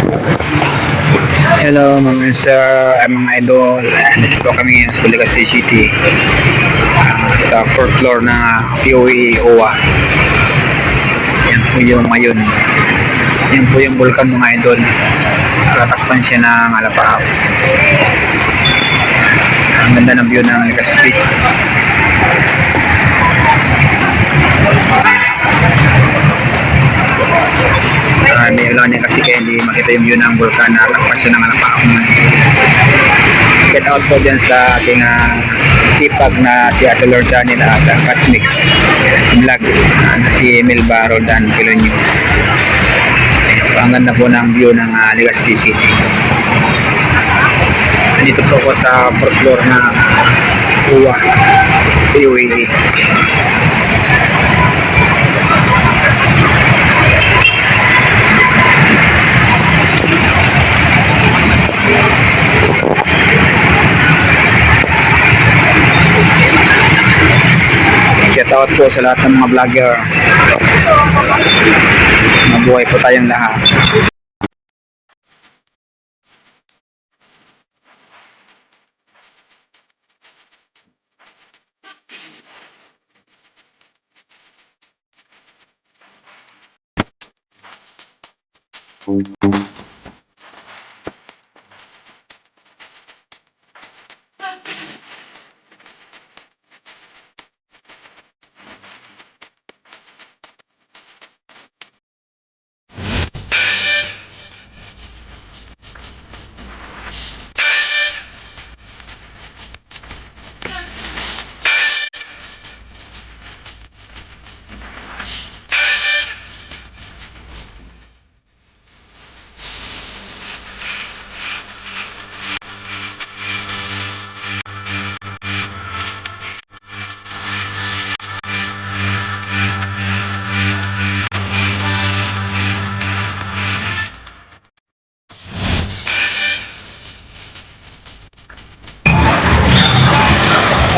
Hello mga sir, mga idol. Dito po kami ngayon sa Legazpi City, sa 4th floor ng POE OWA. Yan po yung mayon. Yan po yung vulkan mga idol. Tatakpan siya ng Alapaap. Ang ganda ng view ng Legazpi. May ulan kasi kaya hindi makita yung view ng vulkan na takpan siya ng Alapaap. Get out po dyan sa ating tipag na si Ate Lord Channel at Catch Mix vlog na si Melba Roldan Pilonyo. Ang ganda po ng view ng Legazpi City. Dito po ako sa 4th floor na UWA POE. Shout out po sa lahat ng mga vlogger. Mabuhay po tayong lahat.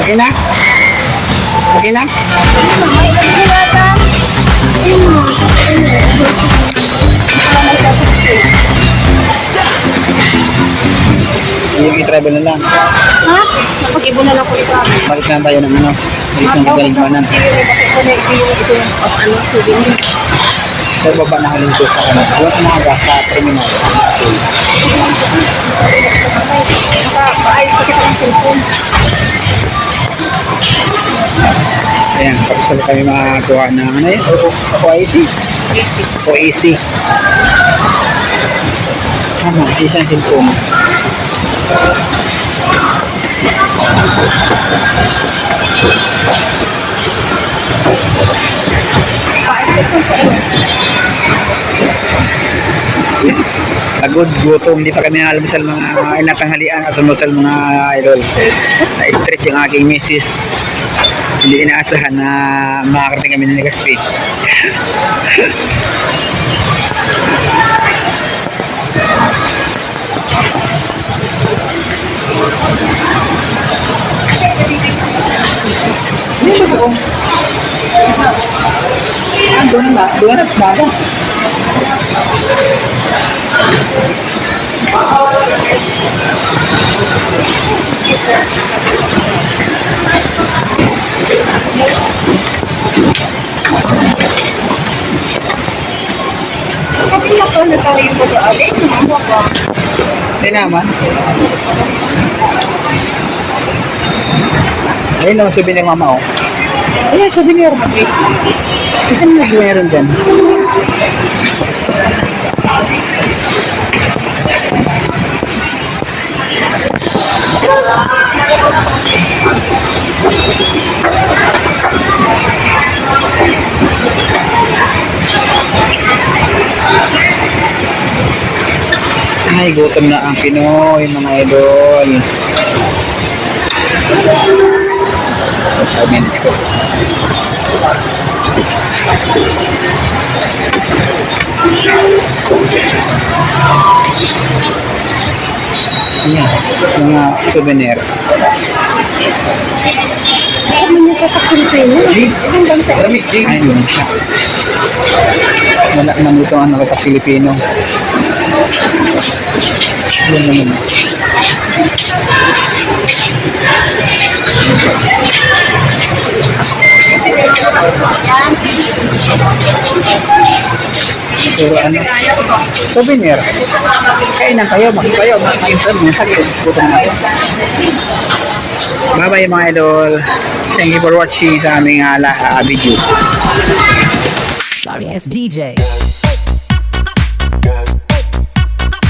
Okay na? Okay na? Yung i-travel na lang. Ha? Napag-ibo na lang ko i-travel. Balik na tayo ng ano? Balik ng galing-ganan. Souvenir. Sa baba na halingko sa ano. Alam ko mga gas sa terminal. Naka-ayos pa kita ng cellphone. Ayan, tapos na kami makakuha ng ano yun? OAC? OAC. Tama, isang cellphone. Pagod, gutom, hindi pa kami nalamisal mga inatanghalian at tumusal mga idol. Na-stress yung aking misis. Hindi inaasahan na makakarating kami ng Legazpi. Doon na bago. Sabi niya po, natarin ko doon. Eh, naman ko. Hindi naman. Ayun o, souvenir mama o. Ayun, souvenir mo. Ito na meron dyan. Ay, gutom na ang Pinoy, mga idol. 5 minutes ko. Ayan, mga souvenir. Ano niya katakilipin? Ibang bansa. Ay, yun siya. Wala naman ito ang nakata Filipino. Yun naman. Puro ano? Souvenir. Kainan kayo, kayo, sakit. Gutom na kayo. Bye bye mga idol. Thank you for watching sa aming video. Sorry ass DJ.